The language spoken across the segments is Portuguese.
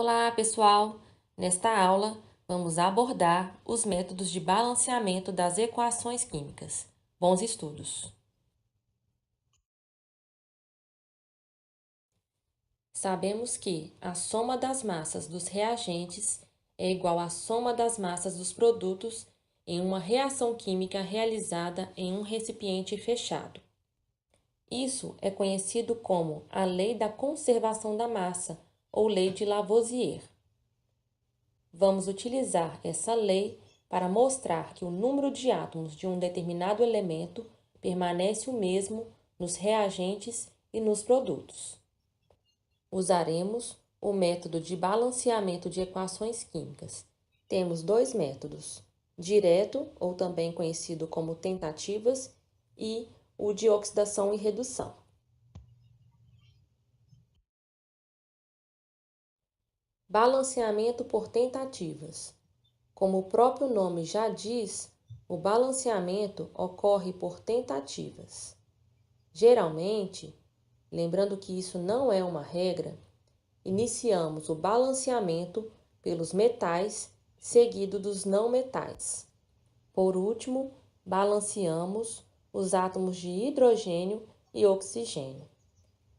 Olá, pessoal! Nesta aula, vamos abordar os métodos de balanceamento das equações químicas. Bons estudos! Sabemos que a soma das massas dos reagentes é igual à soma das massas dos produtos em uma reação química realizada em um recipiente fechado. Isso é conhecido como a lei da conservação da massa ou lei de Lavoisier. Vamos utilizar essa lei para mostrar que o número de átomos de um determinado elemento permanece o mesmo nos reagentes e nos produtos. Usaremos o método de balanceamento de equações químicas. Temos dois métodos, direto, ou também conhecido como tentativas, e o de oxidação e redução. Balanceamento por tentativas. Como o próprio nome já diz, o balanceamento ocorre por tentativas. Geralmente, lembrando que isso não é uma regra, iniciamos o balanceamento pelos metais, seguido dos não metais. Por último, balanceamos os átomos de hidrogênio e oxigênio.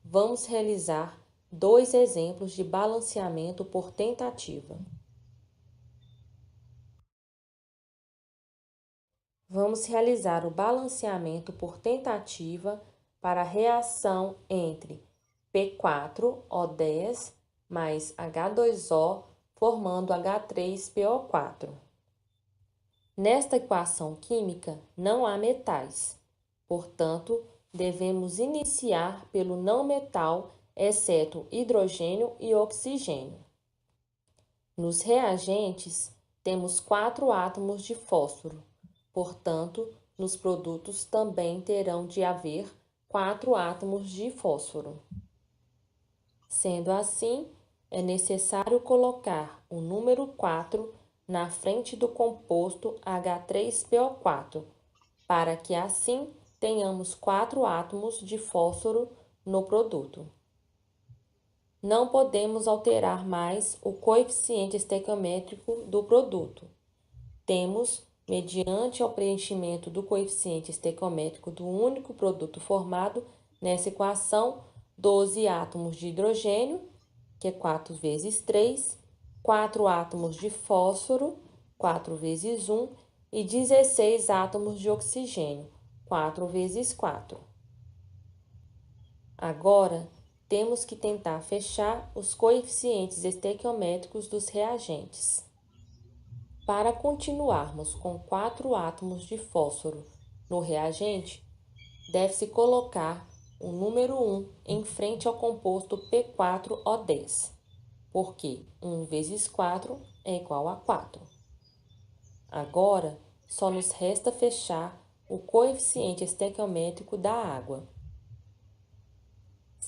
Vamos realizar dois exemplos de balanceamento por tentativa. Vamos realizar o balanceamento por tentativa para a reação entre P4O10 mais H2O, formando H3PO4. Nesta equação química não há metais, portanto, devemos iniciar pelo não metal, exceto hidrogênio e oxigênio. Nos reagentes, temos 4 átomos de fósforo. Portanto, nos produtos também terão de haver 4 átomos de fósforo. Sendo assim, é necessário colocar o número 4 na frente do composto H3PO4, para que assim tenhamos 4 átomos de fósforo no produto. Não podemos alterar mais o coeficiente estequiométrico do produto. Temos, mediante o preenchimento do coeficiente estequiométrico do único produto formado nessa equação, 12 átomos de hidrogênio, que é 4 vezes 3, 4 átomos de fósforo, 4 vezes 1, e 16 átomos de oxigênio, 4 vezes 4. Agora, temos que tentar fechar os coeficientes estequiométricos dos reagentes. Para continuarmos com 4 átomos de fósforo no reagente, deve-se colocar o número 1 em frente ao composto P4O10, porque 1 vezes 4 é igual a 4. Agora, só nos resta fechar o coeficiente estequiométrico da água.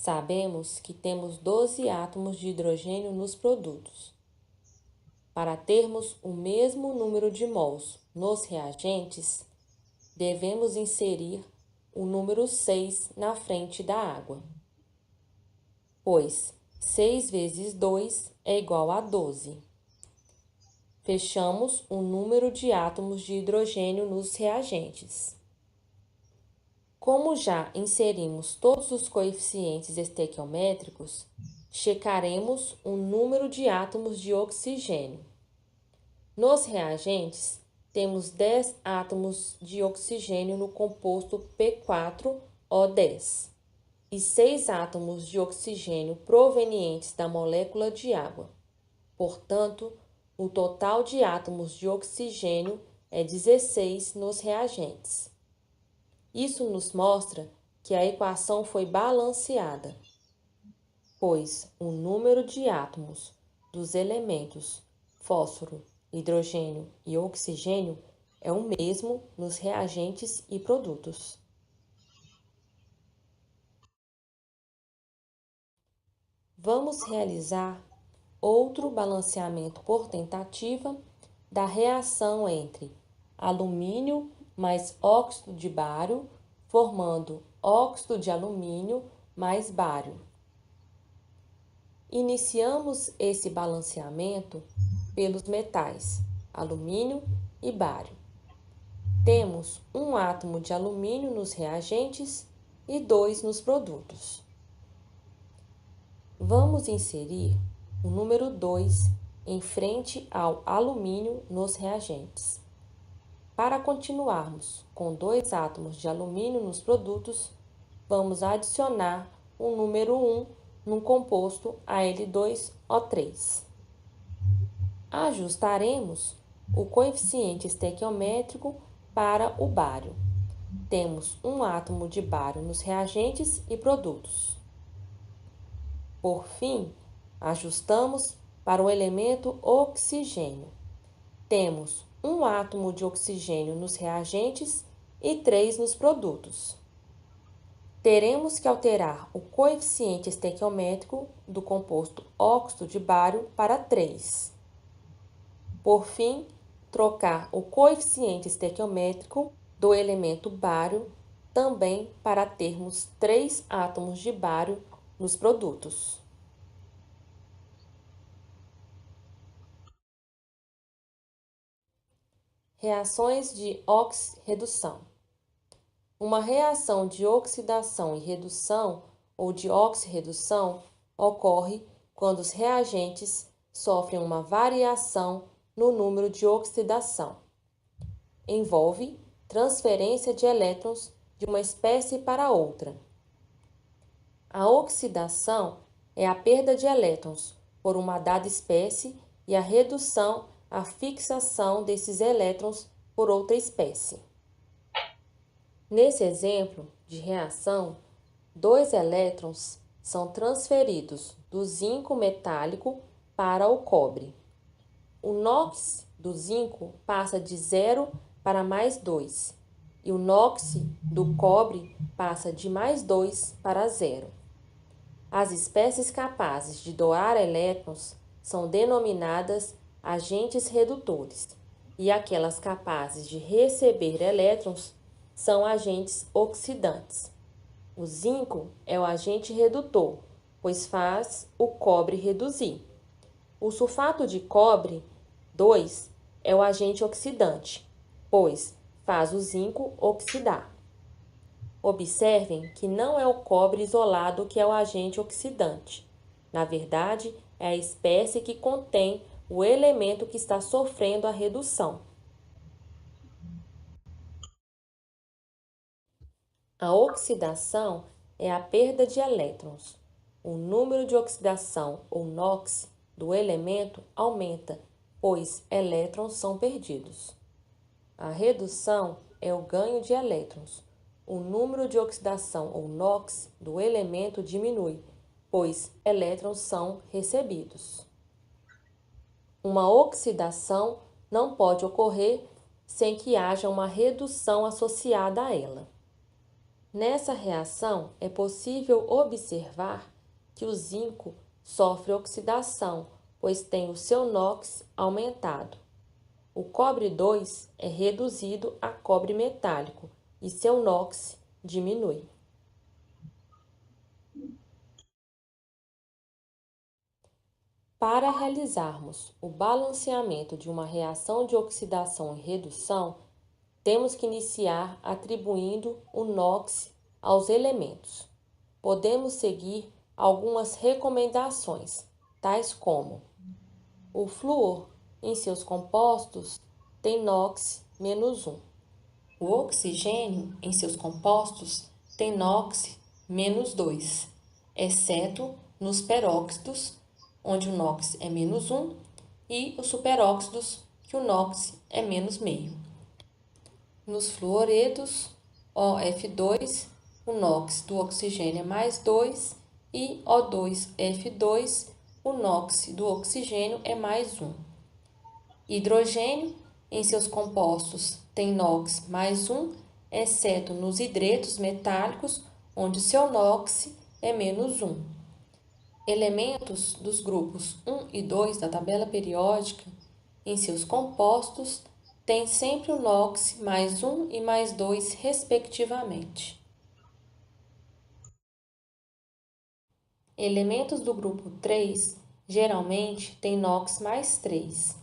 Sabemos que temos 12 átomos de hidrogênio nos produtos. Para termos o mesmo número de mols nos reagentes, devemos inserir o número 6 na frente da água, pois 6 vezes 2 é igual a 12. Fechamos o número de átomos de hidrogênio nos reagentes. Como já inserimos todos os coeficientes estequiométricos, checaremos o número de átomos de oxigênio. Nos reagentes, temos 10 átomos de oxigênio no composto P4O10 e 6 átomos de oxigênio provenientes da molécula de água. Portanto, o total de átomos de oxigênio é 16 nos reagentes. Isso nos mostra que a equação foi balanceada, pois o número de átomos dos elementos fósforo, hidrogênio e oxigênio é o mesmo nos reagentes e produtos. Vamos realizar outro balanceamento por tentativa da reação entre alumínio mais óxido de bário, formando óxido de alumínio mais bário. Iniciamos esse balanceamento pelos metais alumínio e bário. Temos um átomo de alumínio nos reagentes e 2 nos produtos. Vamos inserir o número 2 em frente ao alumínio nos reagentes. Para continuarmos com 2 átomos de alumínio nos produtos, vamos adicionar o número 1 no composto Al2O3. Ajustaremos o coeficiente estequiométrico para o bário. Temos um átomo de bário nos reagentes e produtos. Por fim, ajustamos para o elemento oxigênio. Temos um átomo de oxigênio nos reagentes e 3 nos produtos. Teremos que alterar o coeficiente estequiométrico do composto óxido de bário para 3. Por fim, trocar o coeficiente estequiométrico do elemento bário também para termos 3 átomos de bário nos produtos. Reações de oxirredução. Uma reação de oxidação e redução ou de oxirredução ocorre quando os reagentes sofrem uma variação no número de oxidação. Envolve transferência de elétrons de uma espécie para outra. A oxidação é a perda de elétrons por uma dada espécie e a redução, a fixação desses elétrons por outra espécie. Nesse exemplo de reação, 2 elétrons são transferidos do zinco metálico para o cobre. O NOx do zinco passa de 0 para mais 2 e o NOx do cobre passa de mais 2 para 0. As espécies capazes de doar elétrons são denominadas agentes redutores e aquelas capazes de receber elétrons são agentes oxidantes. O zinco é o agente redutor, pois faz o cobre reduzir. O sulfato de cobre 2 é o agente oxidante, pois faz o zinco oxidar. Observem que não é o cobre isolado que é o agente oxidante. Na verdade, é a espécie que contém o elemento que está sofrendo a redução. A oxidação é a perda de elétrons. O número de oxidação, ou NOx, do elemento aumenta, pois elétrons são perdidos. A redução é o ganho de elétrons. O número de oxidação, ou NOx, do elemento diminui, pois elétrons são recebidos. Uma oxidação não pode ocorrer sem que haja uma redução associada a ela. Nessa reação, é possível observar que o zinco sofre oxidação, pois tem o seu NOx aumentado. O cobre 2 é reduzido a cobre metálico e seu NOx diminui. Para realizarmos o balanceamento de uma reação de oxidação e redução, temos que iniciar atribuindo o NOx aos elementos. Podemos seguir algumas recomendações, tais como: o flúor, em seus compostos, tem NOx -1. O oxigênio, em seus compostos, tem NOx -2, exceto nos peróxidos, onde o NOx é -1, e os superóxidos, que o NOx é -0,5. Nos fluoretos, OF2, o NOx do oxigênio é +2 e O2F2, o NOx do oxigênio é +1. Hidrogênio, em seus compostos, tem NOx +1, exceto nos hidretos metálicos, onde seu NOx é -1. Elementos dos grupos 1 e 2 da tabela periódica, em seus compostos, têm sempre o NOx +1 e +2, respectivamente. Elementos do grupo 3 geralmente têm NOx mais 3.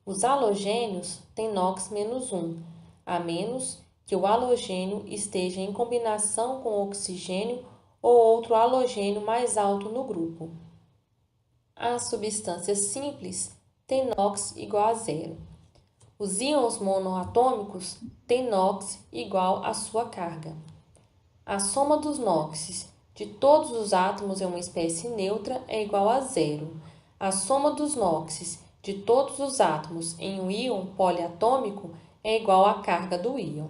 Os halogênios têm NOx menos 1, a menos que o halogênio esteja em combinação com oxigênio ou outro halogênio mais alto no grupo. As substâncias simples têm NOx igual a zero. Os íons monoatômicos têm NOx igual à sua carga. A soma dos NOxes de todos os átomos em uma espécie neutra é igual a zero. A soma dos NOxes de todos os átomos em um íon poliatômico é igual à carga do íon.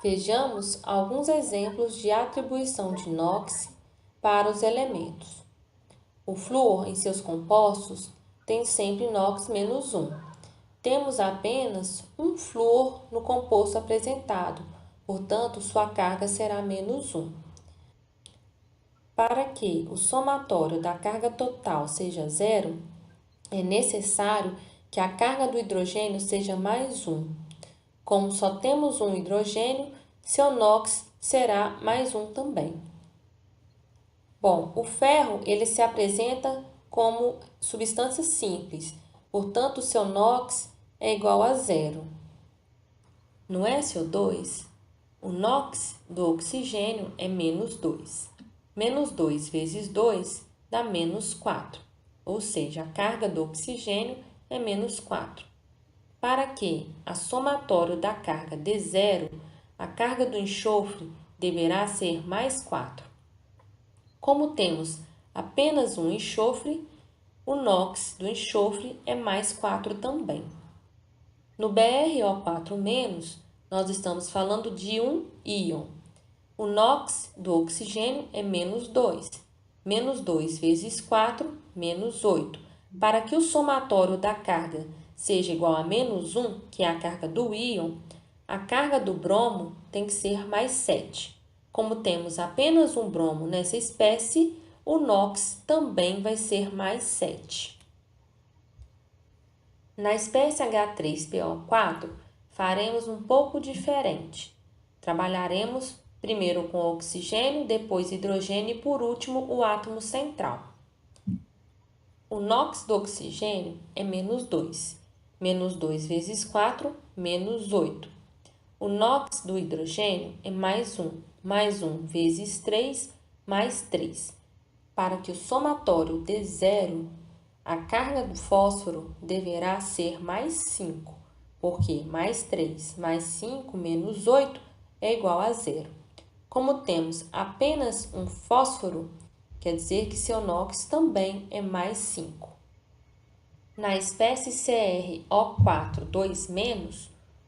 Vejamos alguns exemplos de atribuição de NOx para os elementos. O flúor, em seus compostos, tem sempre NOx menos 1. Temos apenas um flúor no composto apresentado, portanto, sua carga será menos 1. Para que o somatório da carga total seja zero, é necessário que a carga do hidrogênio seja mais 1. Como só temos um hidrogênio, seu NOx será mais 1 também. Bom, o ferro ele se apresenta como substância simples, portanto, seu NOx é igual a zero. No SO2, o NOx do oxigênio é menos 2. Menos 2 vezes 2 dá menos 4, ou seja, a carga do oxigênio é menos 4. Para que a somatório da carga dê zero, a carga do enxofre deverá ser mais 4. Como temos apenas um enxofre, o NOx do enxofre é mais 4 também. No BrO4-, nós estamos falando de um íon. O NOx do oxigênio é menos 2. Menos 2 vezes 4, menos 8. Para que o somatório da carga seja igual a menos 1, que é a carga do íon, a carga do bromo tem que ser mais 7. Como temos apenas um bromo nessa espécie, o NOx também vai ser mais 7. Na espécie H3PO4, faremos um pouco diferente. Trabalharemos primeiro com oxigênio, depois hidrogênio e, por último, o átomo central. O NOx do oxigênio é menos 2. Menos 2 vezes 4, menos 8. O NOx do hidrogênio é mais 1. Mais 1 vezes 3, mais 3. Para que o somatório dê zero, a carga do fósforo deverá ser mais 5, porque mais 3 mais 5 menos 8 é igual a zero. Como temos apenas um fósforo, quer dizer que seu NOx também é mais 5. Na espécie CrO4,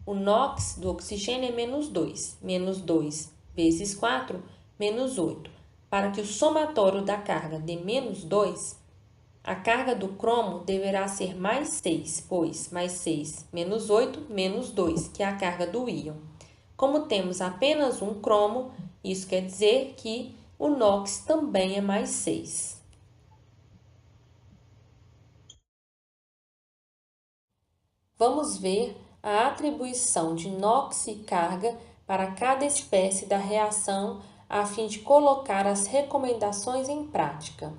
o NOx do oxigênio é menos 2. Menos 2 vezes 4, menos 8. Para que o somatório da carga dê menos 2, a carga do cromo deverá ser mais 6, pois mais 6 menos 8 menos 2, que é a carga do íon. Como temos apenas um cromo, isso quer dizer que o NOx também é mais 6. Vamos ver a atribuição de NOx e carga para cada espécie da reação a fim de colocar as recomendações em prática.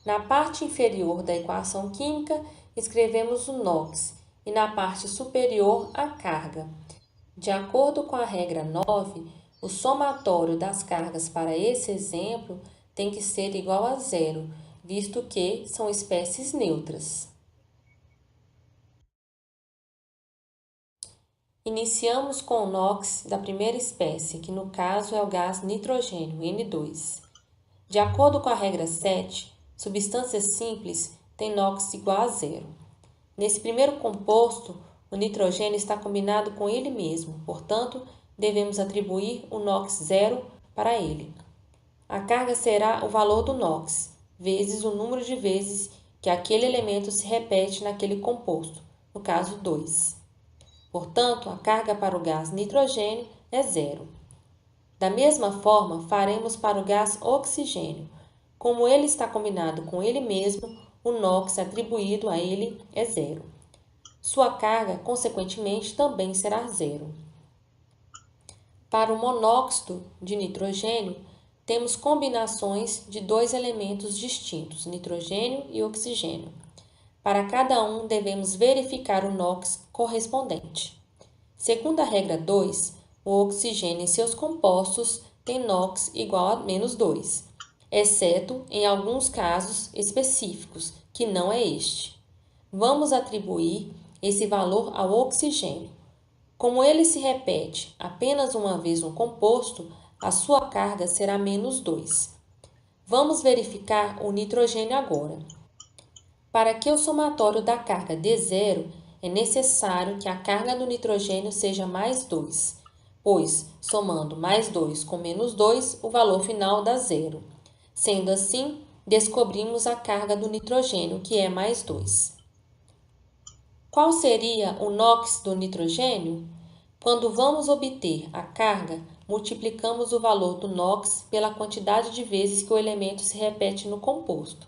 Na parte inferior da equação química, escrevemos o NOx e na parte superior a carga. De acordo com a regra 9, o somatório das cargas para esse exemplo tem que ser igual a zero, visto que são espécies neutras. Iniciamos com o NOx da primeira espécie, que no caso é o gás nitrogênio, N2. De acordo com a regra 7, substâncias simples têm NOx igual a zero. Nesse primeiro composto, o nitrogênio está combinado com ele mesmo, portanto, devemos atribuir o NOx zero para ele. A carga será o valor do NOx, vezes o número de vezes que aquele elemento se repete naquele composto, no caso 2. Portanto, a carga para o gás nitrogênio é zero. Da mesma forma, faremos para o gás oxigênio. Como ele está combinado com ele mesmo, o NOx atribuído a ele é zero. Sua carga, consequentemente, também será zero. Para o monóxido de nitrogênio, temos combinações de dois elementos distintos, nitrogênio e oxigênio. Para cada um, devemos verificar o NOx correspondente. Segundo a regra 2, o oxigênio e seus compostos têm NOx igual a -2, exceto em alguns casos específicos, que não é este. Vamos atribuir esse valor ao oxigênio. Como ele se repete apenas uma vez no composto, a sua carga será -2. Vamos verificar o nitrogênio agora. Para que o somatório da carga dê zero, é necessário que a carga do nitrogênio seja +2, pois, somando +2 com -2, o valor final dá zero. Sendo assim, descobrimos a carga do nitrogênio, que é +2. Qual seria o NOx do nitrogênio? Quando vamos obter a carga, multiplicamos o valor do NOx pela quantidade de vezes que o elemento se repete no composto.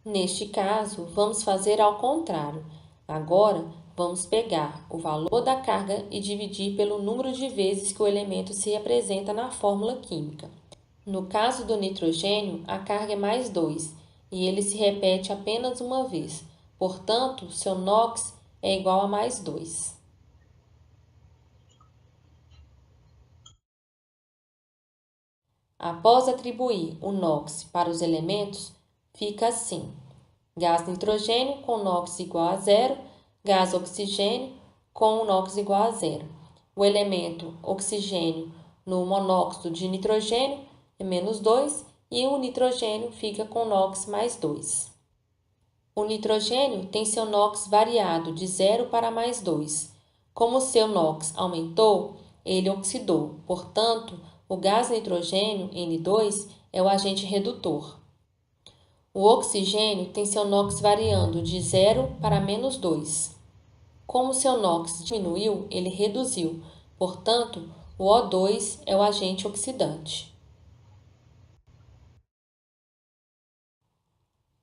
Neste caso, vamos fazer ao contrário. Agora, vamos pegar o valor da carga e dividir pelo número de vezes que o elemento se representa na fórmula química. No caso do nitrogênio, a carga é +2 e ele se repete apenas uma vez. Portanto, seu NOx é igual a +2. Após atribuir o NOx para os elementos, fica assim: gás nitrogênio com NOx igual a zero, gás oxigênio com NOx igual a zero. O elemento oxigênio no monóxido de nitrogênio é -2 e o nitrogênio fica com NOx +2. O nitrogênio tem seu NOx variado de 0 para +2. Como seu NOx aumentou, ele oxidou, portanto, o gás nitrogênio, N2, é o agente redutor. O oxigênio tem seu NOx variando de 0 para -2. Como seu NOx diminuiu, ele reduziu, portanto, o O2 é o agente oxidante.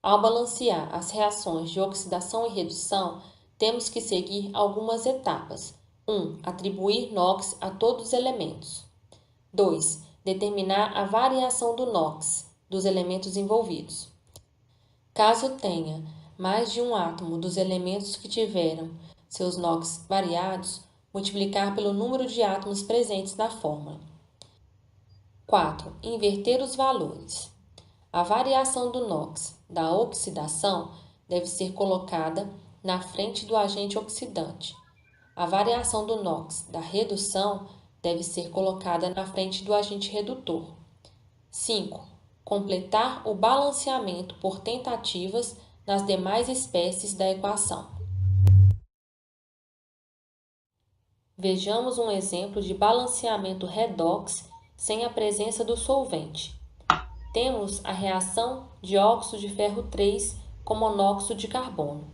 Ao balancear as reações de oxidação e redução, temos que seguir algumas etapas. 1. Atribuir NOx a todos os elementos. 2. Determinar a variação do NOx dos elementos envolvidos. Caso tenha mais de um átomo dos elementos que tiveram seus NOx variados, multiplicar pelo número de átomos presentes na fórmula. 4. Inverter os valores. A variação do NOx da oxidação deve ser colocada na frente do agente oxidante. A variação do NOx da redução deve ser colocada na frente do agente redutor. 5. Completar o balanceamento por tentativas nas demais espécies da equação. Vejamos um exemplo de balanceamento redox sem a presença do solvente. Temos a reação de óxido de ferro 3 com monóxido de carbono.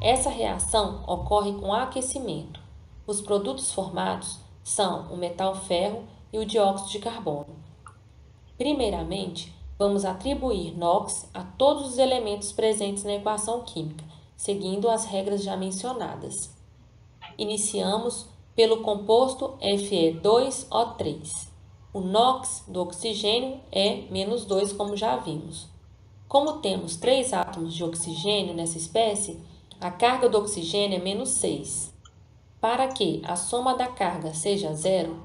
Essa reação ocorre com aquecimento. Os produtos formados são o metal ferro e o dióxido de carbono. Primeiramente, vamos atribuir NOx a todos os elementos presentes na equação química, seguindo as regras já mencionadas. Iniciamos pelo composto Fe2O3. O NOx do oxigênio é -2, como já vimos. Como temos 3 átomos de oxigênio nessa espécie, a carga do oxigênio é -6. Para que a soma da carga seja zero,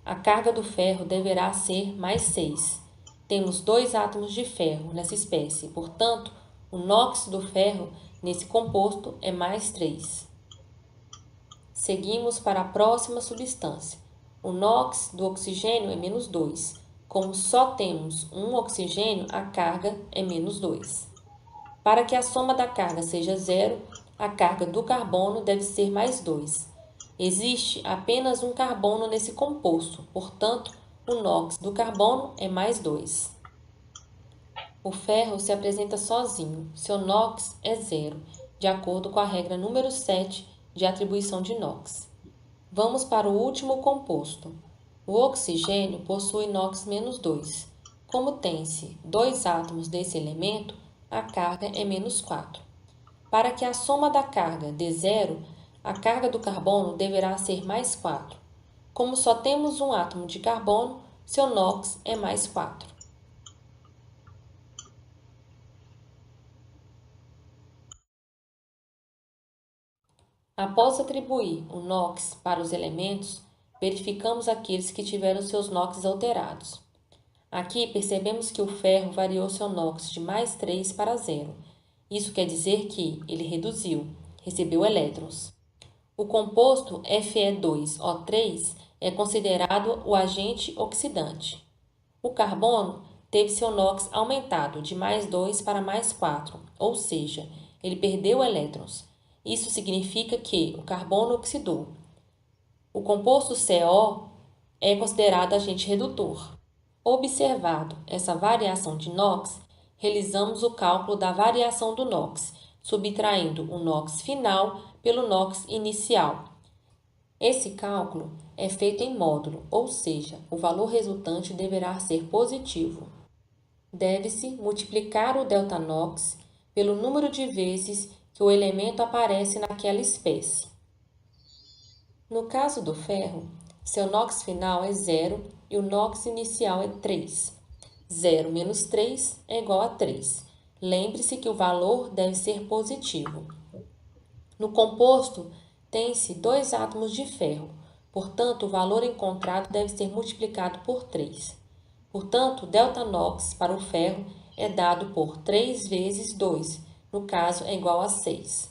a carga do ferro deverá ser +6. Temos 2 átomos de ferro nessa espécie, portanto, o NOx do ferro nesse composto é +3. Seguimos para a próxima substância. O NOx do oxigênio é -2. Como só temos um oxigênio, a carga é -2. Para que a soma da carga seja zero, a carga do carbono deve ser +2. Existe apenas um carbono nesse composto, portanto, o NOx do carbono é +2. O ferro se apresenta sozinho, seu NOx é zero, de acordo com a regra número 7 de atribuição de NOx. Vamos para o último composto. O oxigênio possui NOx -2. Como tem-se 2 átomos desse elemento, a carga é -4. Para que a soma da carga dê zero, a carga do carbono deverá ser +4. Como só temos um átomo de carbono, seu NOx é mais 4. Após atribuir o NOx para os elementos, verificamos aqueles que tiveram seus NOx alterados. Aqui percebemos que o ferro variou seu NOx de mais 3 para 0. Isso quer dizer que ele reduziu, recebeu elétrons. O composto Fe2O3 é considerado o agente oxidante. O carbono teve seu NOx aumentado de mais 2 para mais 4, ou seja, ele perdeu elétrons. Isso significa que o carbono oxidou. O composto CO é considerado agente redutor. Observado essa variação de NOx, realizamos o cálculo da variação do NOx, subtraindo o NOx final pelo NOx inicial. Esse cálculo é feito em módulo, ou seja, o valor resultante deverá ser positivo. Deve-se multiplicar o ΔNOx pelo número de vezes que o elemento aparece naquela espécie. No caso do ferro, seu NOx final é 0 e o NOx inicial é 3. 0 menos 3 é igual a 3. Lembre-se que o valor deve ser positivo. No composto, tem-se 2 átomos de ferro, portanto, o valor encontrado deve ser multiplicado por 3. Portanto, ΔNOx para o ferro é dado por 3 vezes 2, no caso é igual a 6.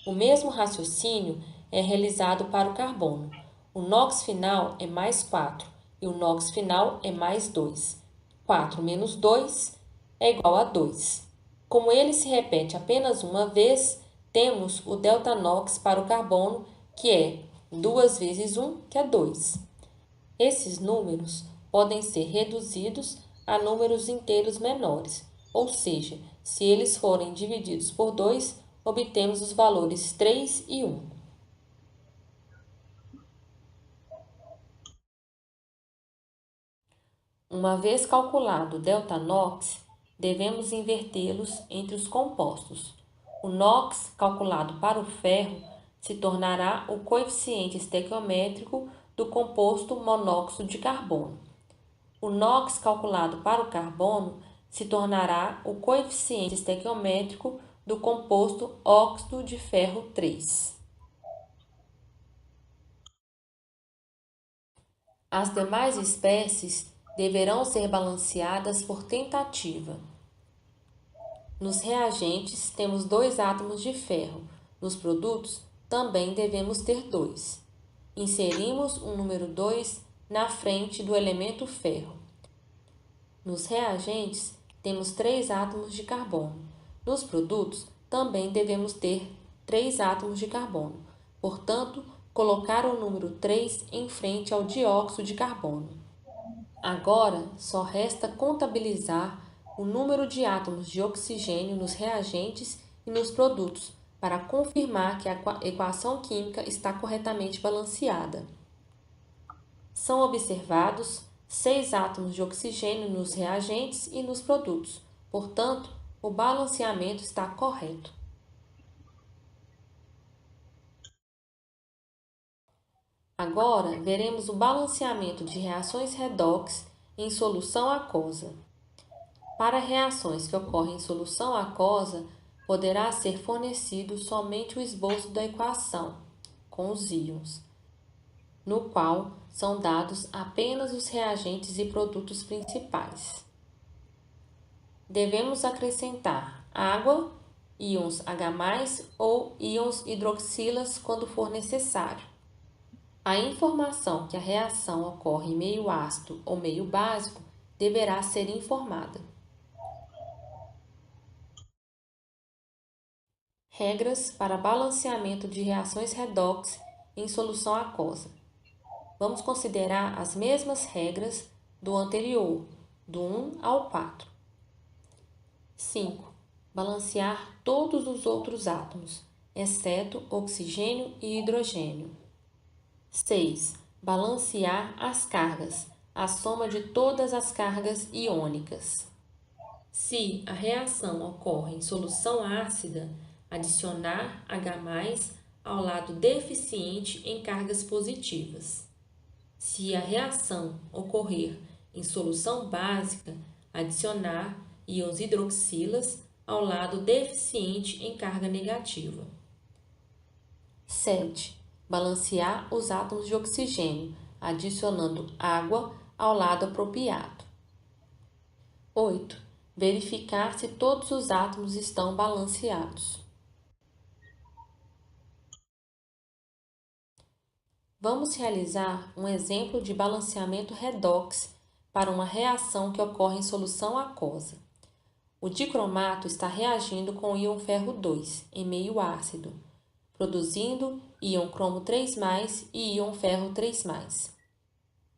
O mesmo raciocínio é realizado para o carbono. O NOx final é mais 4 e o NOx final é mais 2. 4 menos 2 é igual a 2. Como ele se repete apenas uma vez, temos o ΔNOx para o carbono, que é 2 vezes 1, que é 2. Esses números podem ser reduzidos a números inteiros menores, ou seja, se eles forem divididos por 2, obtemos os valores 3 e 1. Uma vez calculado o ΔNOx, devemos invertê-los entre os compostos. O NOx calculado para o ferro se tornará o coeficiente estequiométrico do composto monóxido de carbono. O NOx calculado para o carbono se tornará o coeficiente estequiométrico do composto óxido de ferro 3. As demais espécies deverão ser balanceadas por tentativa. Nos reagentes temos 2 átomos de ferro, nos produtos também devemos ter 2. Inserimos o número 2 na frente do elemento ferro. Nos reagentes temos 3 átomos de carbono. Nos produtos também devemos ter 3 átomos de carbono. Portanto, colocar o número 3 em frente ao dióxido de carbono. Agora, só resta contabilizar o número de átomos de oxigênio nos reagentes e nos produtos para confirmar que a equação química está corretamente balanceada. São observados 6 átomos de oxigênio nos reagentes e nos produtos, portanto, o balanceamento está correto. Agora, veremos o balanceamento de reações redox em solução aquosa. Para reações que ocorrem em solução aquosa, poderá ser fornecido somente o esboço da equação, com os íons, no qual são dados apenas os reagentes e produtos principais. Devemos acrescentar água, íons H+, ou íons hidroxilas quando for necessário. A informação que a reação ocorre em meio ácido ou meio básico deverá ser informada. Regras para balanceamento de reações redox em solução aquosa. Vamos considerar as mesmas regras do anterior, do 1 ao 4. 5. Balancear todos os outros átomos, exceto oxigênio e hidrogênio. 6. Balancear as cargas, a soma de todas as cargas iônicas. Se a reação ocorre em solução ácida, adicionar H+ ao lado deficiente em cargas positivas. Se a reação ocorrer em solução básica, adicionar íons hidroxilas ao lado deficiente em carga negativa. 7. Balancear os átomos de oxigênio, adicionando água ao lado apropriado. 8. Verificar se todos os átomos estão balanceados. Vamos realizar um exemplo de balanceamento redox para uma reação que ocorre em solução aquosa. O dicromato está reagindo com o íon ferro 2 em meio ácido, produzindo íon cromo 3+ e íon ferro 3+.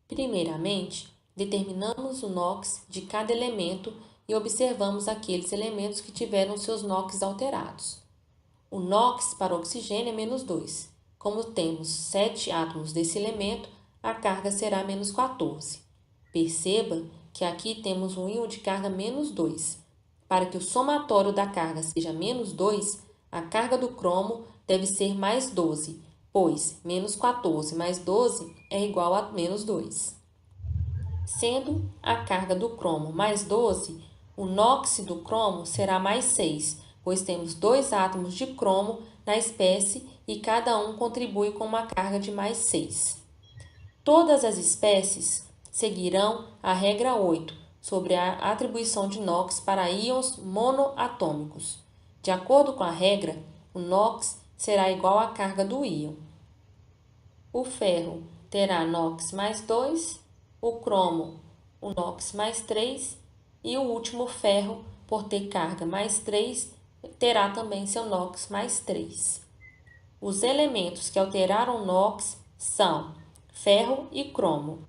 Primeiramente, determinamos o NOx de cada elemento e observamos aqueles elementos que tiveram seus NOx alterados. O NOx para o oxigênio é -2. Como temos 7 átomos desse elemento, a carga será -14. Perceba que aqui temos um íon de carga -2. Para que o somatório da carga seja -2, a carga do cromo deve ser +12, pois -14 mais 12 é igual a -2. Sendo a carga do cromo +12, o NOx do cromo será +6, pois temos 2 átomos de cromo na espécie e cada um contribui com uma carga de +6. Todas as espécies seguirão a regra 8 sobre a atribuição de NOx para íons monoatômicos. De acordo com a regra, o NOx será igual à carga do íon. O ferro terá NOx +2, o cromo o NOx +3 e o último ferro, por ter carga +3, terá também seu NOx +3. Os elementos que alteraram o NOx são ferro e cromo.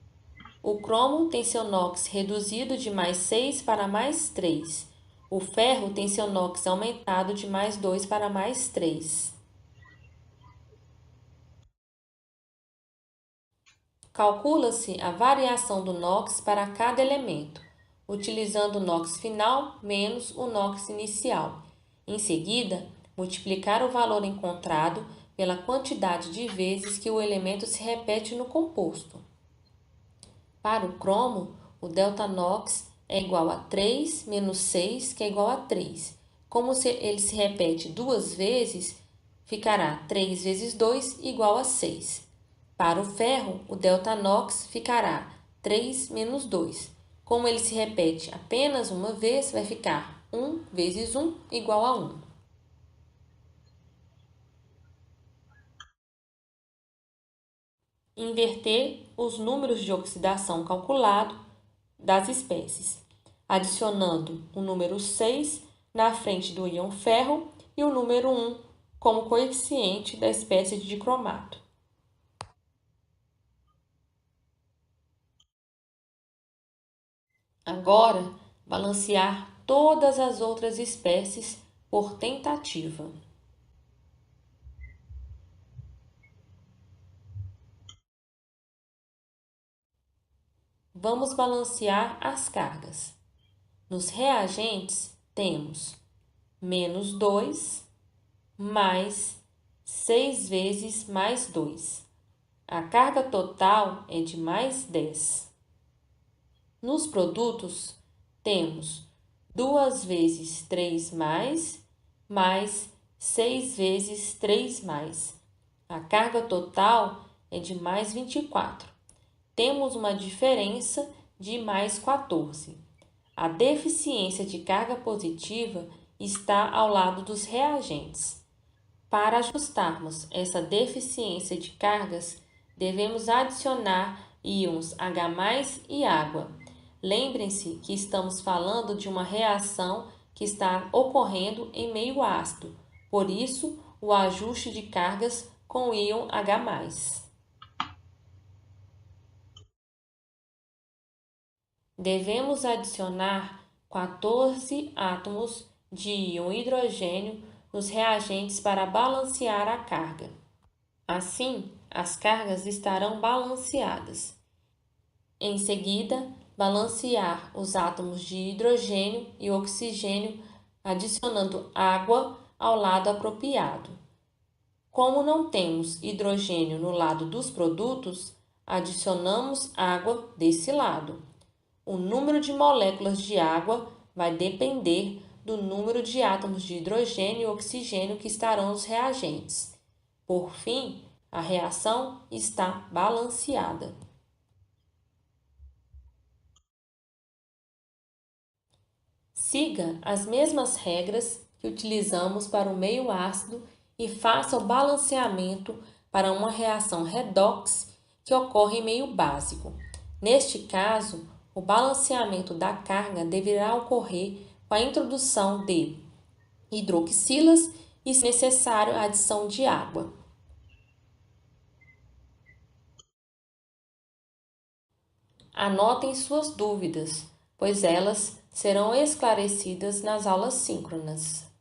O cromo tem seu NOx reduzido de +6 para +3. O ferro tem seu NOx aumentado de +2 para +3. Calcula-se a variação do NOx para cada elemento, utilizando o NOx final menos o NOx inicial. Em seguida, multiplicar o valor encontrado pela quantidade de vezes que o elemento se repete no composto. Para o cromo, o ΔNOx é igual a 3 menos 6, que é igual a 3. Como ele se repete 2 vezes, ficará 3 vezes 2 igual a 6. Para o ferro, o ΔNOx ficará 3 menos 2. Como ele se repete apenas uma vez, vai ficar 1 vezes 1 igual a 1. Inverter os números de oxidação calculado das espécies, adicionando o número 6 na frente do íon ferro e o número 1 como coeficiente da espécie de dicromato. Agora, balancear todas as outras espécies por tentativa. Vamos balancear as cargas. Nos reagentes, temos -2 mais 6 vezes +2. A carga total é de +10. Nos produtos, temos 2 vezes 3 mais 6 vezes 3+. A carga total é de +24. Temos uma diferença de +14. A deficiência de carga positiva está ao lado dos reagentes. Para ajustarmos essa deficiência de cargas, devemos adicionar íons H+ e água. Lembrem-se que estamos falando de uma reação que está ocorrendo em meio ácido, por isso o ajuste de cargas com íon H+. Devemos adicionar 14 átomos de íon hidrogênio nos reagentes para balancear a carga. Assim, as cargas estarão balanceadas. Em seguida, balancear os átomos de hidrogênio e oxigênio, adicionando água ao lado apropriado. Como não temos hidrogênio no lado dos produtos, adicionamos água desse lado. O número de moléculas de água vai depender do número de átomos de hidrogênio e oxigênio que estarão nos reagentes. Por fim, a reação está balanceada. Siga as mesmas regras que utilizamos para o meio ácido e faça o balanceamento para uma reação redox que ocorre em meio básico. Neste caso, o balanceamento da carga deverá ocorrer com a introdução de hidroxilas e, se necessário, a adição de água. Anotem suas dúvidas, pois elas serão esclarecidas nas aulas síncronas.